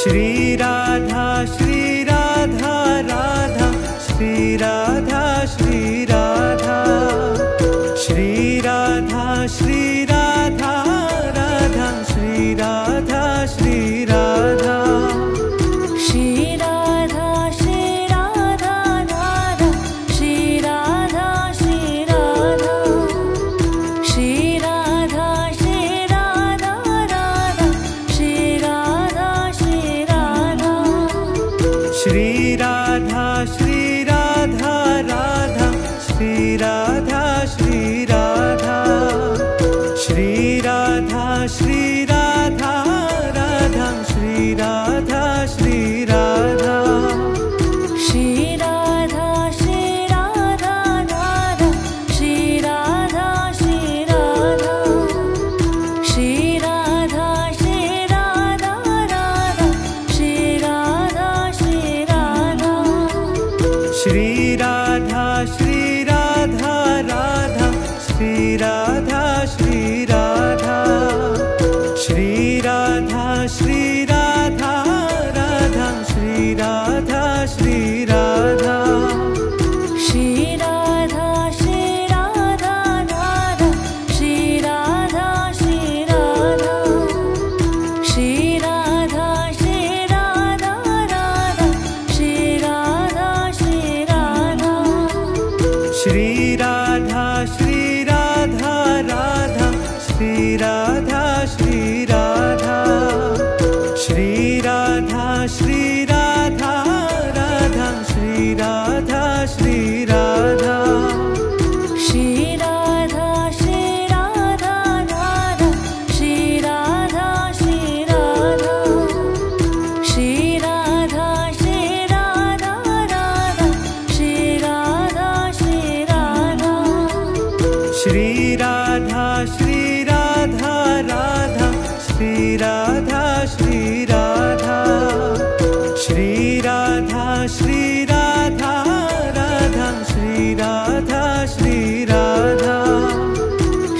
Shri Radha Radha Shri Radha Shri Radha Shri Radha Shri Radha Radha Shri Radha Shri Radha Shri Radha Shri Radha Radha Shri Radha Shri Radha Shri Radha Shri Radha Radha Shri Radha Shri Radha Shri Radha Shri Radha Radha Shri Radha Shri Radha Shri Radha Shri Radha Radha Shri Radha Shri Radha Shri Radha Shri Radha Radha Shri Radha Shri Radha Shri Radha Shri Radha Radha Shri Radha Shri Radha Shri Radha Shri Radha Radha Shri Radha Shri Radha Shri Radha Shri Radha Radha Shri Radha Shri Radha Shri Radha Shri Radha Radha Shri Radha Shri Radha Shri Radha Shri Radha Radha Shri Radha Shri Radha Shri Radha Shri Radha Radha Shri Radha Shri Radha Shri Radha Shri Radha Radha Shri Radha Shri Radha Shri Radha Shri Radha Radha Shri Radha Shri Radha Shri Radha Shri Radha Radha Shri Radha Shri Radha Shri Radha Shri Radha Radha Shri Radha Shri Radha Shri Radha Shri Radha Radha Shri Radha Shri Radha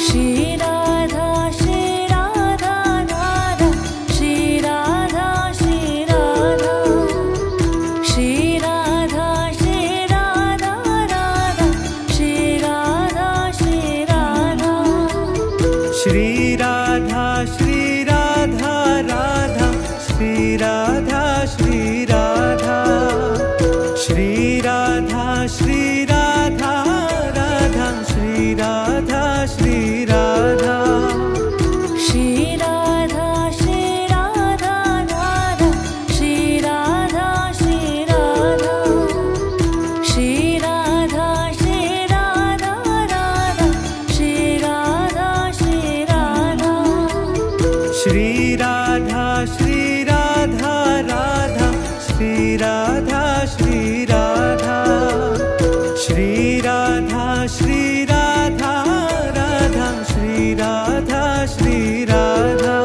Shri Radha Shri Radha Radha Shri Radha Shri Radha Shri Radha Shri Radha Radha Shri Radha Shri Radha Shri Radha Shri Radha Radha Shri Radha Shri Radha Shri Radha Shri Radha Radha Shri Radha Shri Radha Shri Radha Shri Radha Radha Shri Radha Shri Radha Shri Radha Shri Radha Radha Shri Radha Shri Radha Shri Radha Shri Radha Radha Shri Radha Shri Radha Shri Radha Shri Radha Radha Shri Radha Shri Radha Shri Radha Shri Radha Radha Shri Radha Shri Radha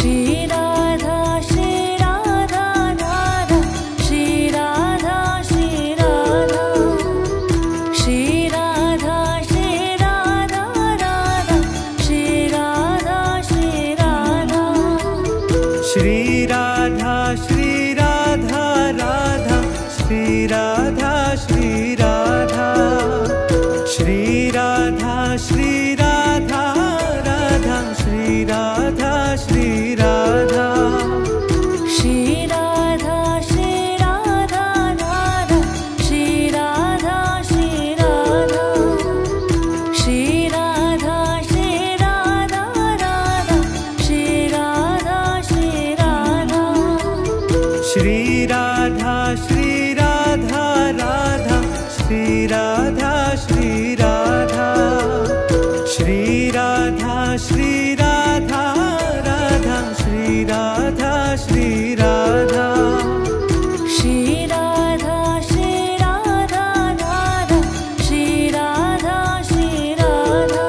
Shri Radha Shri Radha Radha Shri Radha Shri Radha Shri Radha Shri Radha Radha Shri Radha Shri Radha Shri Radha Shri Radha Radha Shri Radha Shri Radha Shri Radha Shri Radha Radha Shri Radha Shri Radha Shri Radha Shri Radha Radha Shri Radha Shri Radha Shri Radha Shri Radha Radha Shri Radha Shri Radha Shri Radha Shri Radha Radha Shri Radha Shri Radha Shri Radha Shri Radha Radha Shri Radha Shri Radha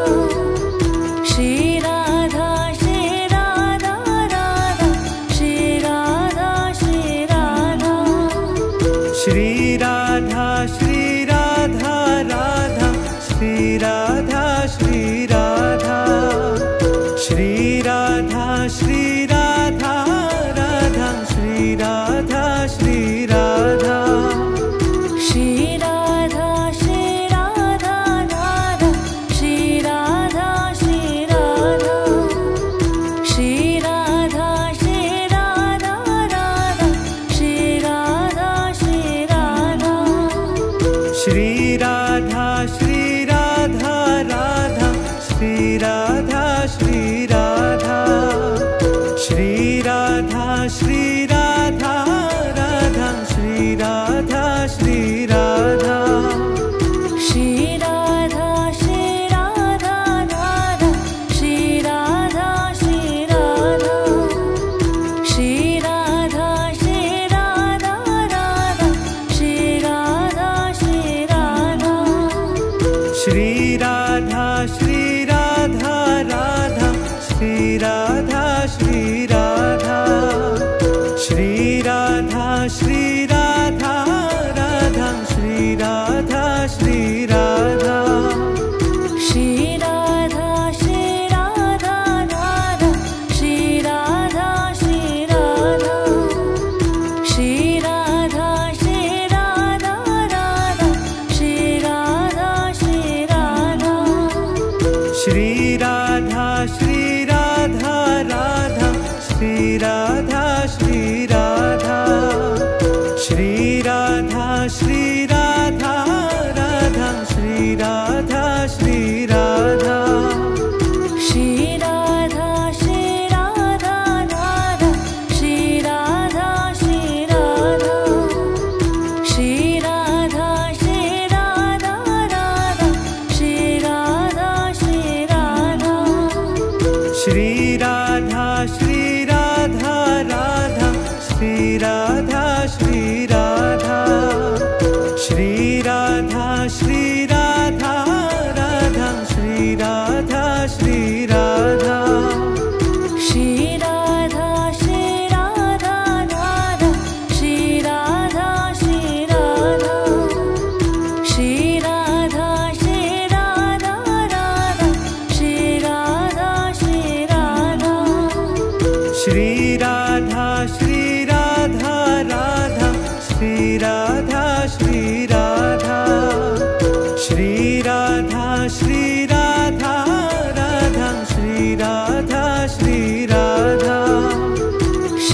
Shri Radha Shri Radha Radha Shri Radha Shri Radha Shri Radha Radha Shri Radha Shri Radha Shri Radha Shri Radha Radha Shri Radha Shri Radha Shri Radha Shri Radha Radha Shri Radha Shri Radha Shri Radha Shri Radha Radha Shri Radha Shri Radha Shri Radha Shri Radha Radha Shri Radha Shri Radha Shri Radha Shri Radha Radha Shri Radha Shri Radha Shri Radha Shri Radha Radha Shri Radha Shri Radha Shri Radha Shri Radha Radha Shri Radha Shri Radha Shri Radha Shri Radha Radha Shri Radha Shri Radha Shri Radha Shri Radha Radha Shri Radha Shri Radha Shri Radha Shri Radha Radha Shri Radha Shri Radha Shri Radha Shri Radha Radha Shri Radha Shri Radha Shri Radha Shri Radha Radha Shri Radha Shri Radha Shri Radha Shri Radha Radha Shri Radha Shri Radha Shri Radha Shri Radha Radha Shri Radha Shri Radha Shri Radha Shri Radha Radha Shri Radha Shri Radha Shri Radha Shri Radha Radha Shri Radha Shri Radha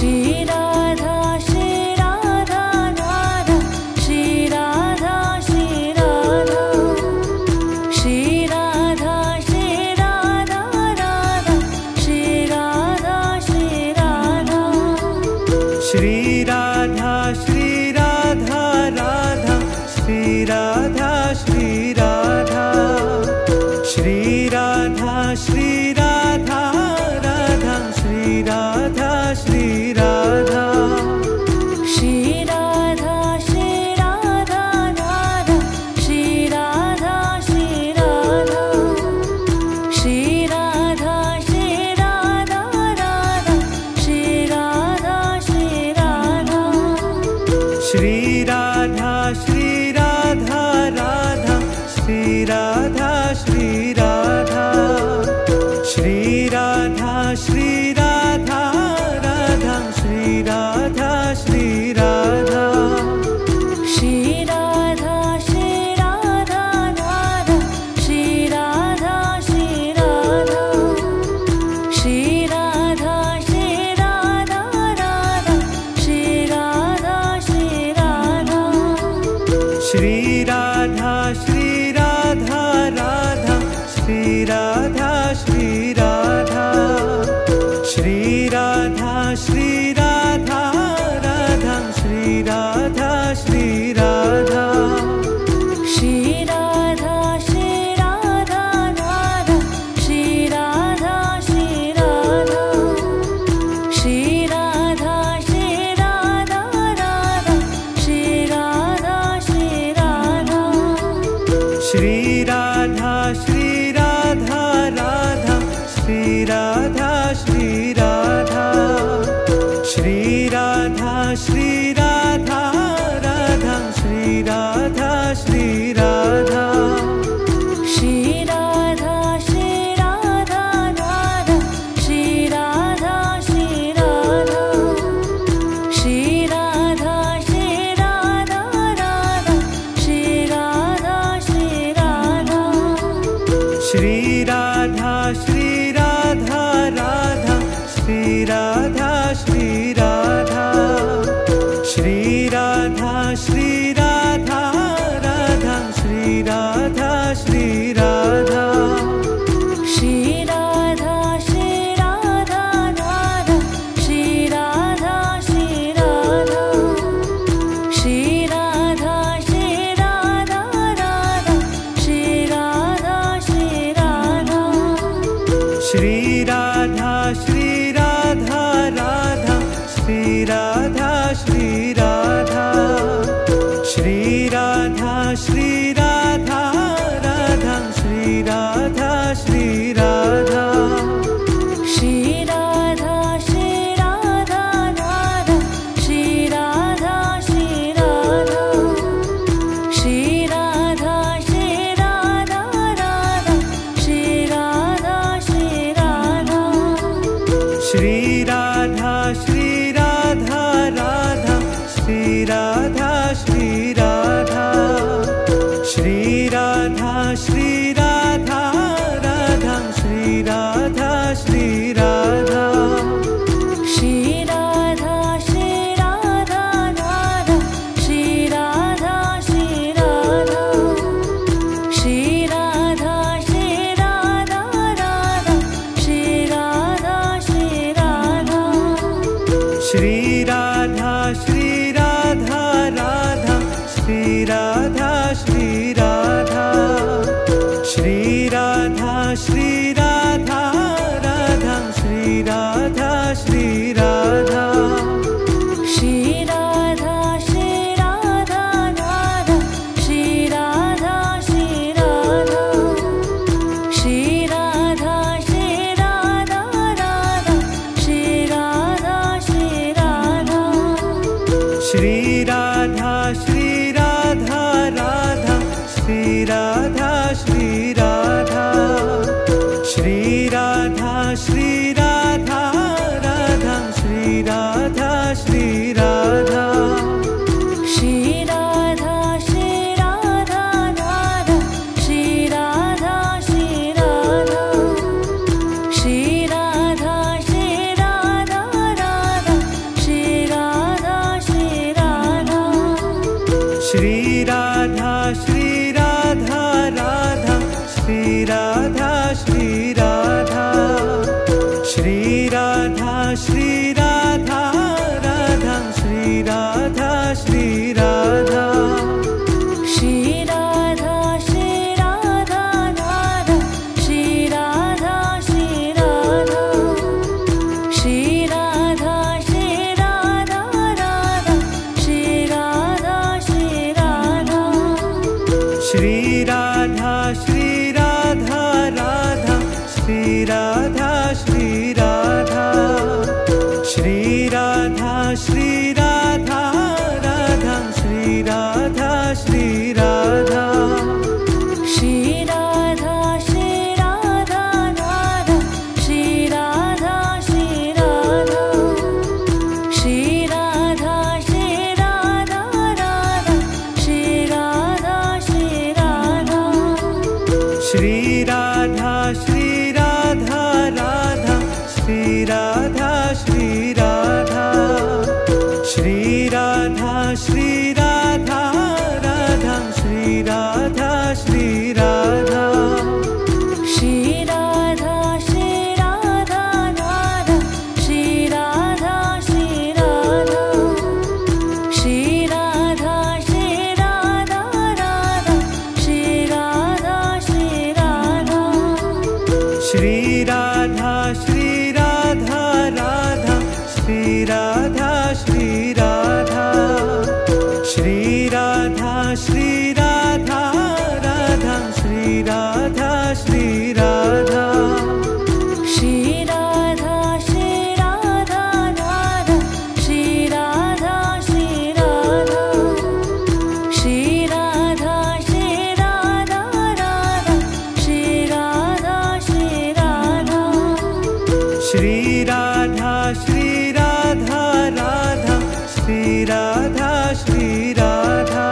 Shri Radha Shri Radha Radha Shri Radha Shri Radha Shri Radha Shri Radha Radha Shri Radha Shri Radha Shri Radha Shri Radha Radha Shri Radha Shri Radha Shri Radha Shri Radha Radha Shri Radha Shri Radha Shri Radha Shri Radha Radha Shri Radha Shri Radha Shri Radha Shri Radha Radha Shri Radha Shri Radha Shri Radha Shri Radha Radha Shri Radha Shri Radha Shri Radha Shri Radha Radha Shri Radha Shri Radha Shri Radha Shri Radha Radha Shri Radha Shri Radha Shri Radha Shri Radha Radha Shri Radha Shri Radha Shri Radha Shri Radha Radha Shri Radha Shri Radha Shri Radha Shri Radha Radha Shri Radha Shri Radha Shri Radha Shri Radha Radha Shri Radha Shri Radha Shri Radha Shri Radha Radha Shri Radha Shri Radha Shri Radha Shri Radha Radha Shri Radha Shri Radha Shri Radha Shri Radha Radha Shri Radha Shri Radha Shri Radha Shri Radha Radha Shri Radha Shri Radha Shri Radha Shri Radha Radha Shri Radha Shri Radha Shri Radha Shri Radha Radha Shri Radha Shri Radha Shri Radha Shri Radha Radha Radha Shri Radha Shri Radha Shri Radha Shri Radha Radha Shri Radha Shri Radha Shri Radha Shri Radha Radha Shri Radha Shri Radha Shri Radha Shri Radha Radha Shri Radha Shri Radha Shri Radha Shri Radha Radha Shri Radha Shri Radha Shri Radha Shri Radha Radha Shri Radha Shri Radha Shri Radha Shri Radha Radha Shri Radha Shri Radha Shri Radha Shri Radha Radha Shri Radha Shri Radha Shri Radha Shri Radha Radha Shri Radha Shri Radha Shri Radha Shri Radha Radha Shri Radha Shri Radha Shri Radha Shri Radha Radha Shri Radha Shri Radha Shri Radha Shri Radha Radha Shri Radha Shri Radha Shri Radha Shri Radha Radha Shri Radha Shri Radha Shri Radha Shri Radha Radha Shri Radha Shri Radha Shri Radha Shri Radha Radha Shri Radha Shri Radha Shri Radha Shri Radha Radha Shri Radha Shri Radha Shri Radha Shri Radha Radha Shri Radha Shri Radha Shri Radha Shri Radha Radha Shri Radha Shri Radha Shri Radha Shri Radha Radha Shri Radha Shri Radha Shri Radha Shri Radha Radha Shri Radha Shri Radha Shri Radha Shri Radha Radha Shri Radha Shri Radha Shri Radha Shri Radha Radha Shri Radha Shri Radha Shri Radha Shri Radha Radha Shri Radha Shri Radha Shri Radha Shri Radha Radha Shri Radha Shri Radha Shri Radha Shri Radha Radha Shri Radha Shri Radha Shri Radha Shri Radha Radha Shri Radha Shri Radha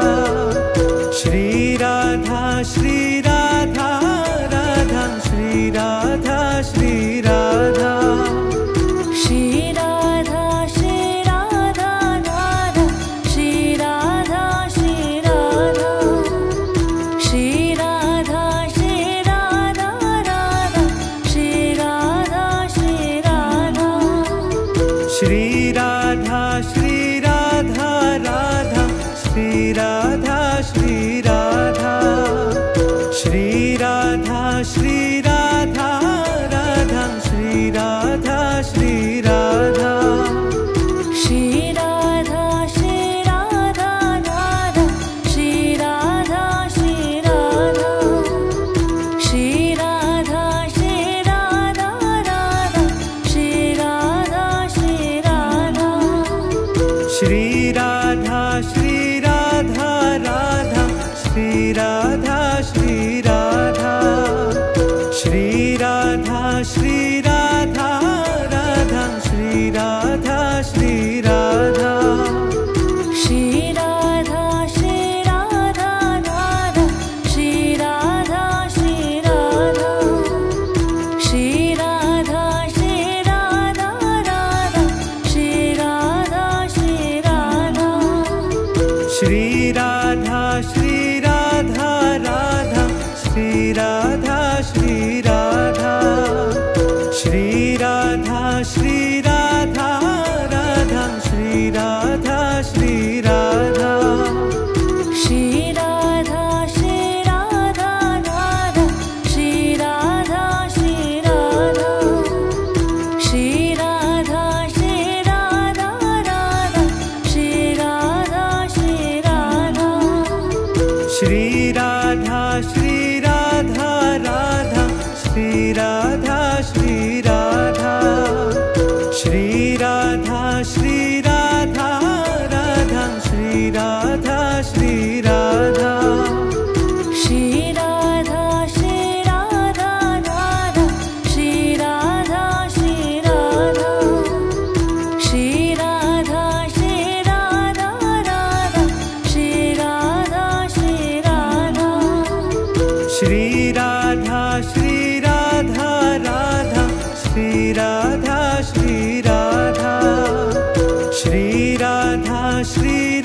Shri Radha Shri Radha Radha Shri Radha Shri Radha Shri Radha Shri Radha Radha Shri Radha Shri Radha Shri Radha Shri Radha Radha Shri Radha Shri Radha Shri Radha Shri Radha Radha Shri Radha Shri Radha Shri Radha Shri Radha Radha Shri Radha Shri Radha Shri Radha Shri Radha Radha Shri Radha Shri Radha Shri Radha Shri Radha Radha Shri Radha Shri Radha Shri Radha Shri Radha Radha Shri Radha Shri Radha Shri Radha Shri Radha Radha Shri Radha Shri Radha Shri Radha Shri Radha Radha Shri Radha Shri Radha Shri Radha Shri Radha Radha Shri Radha Shri Radha Shri Radha Shri Radha Radha Shri Shri Radha Shri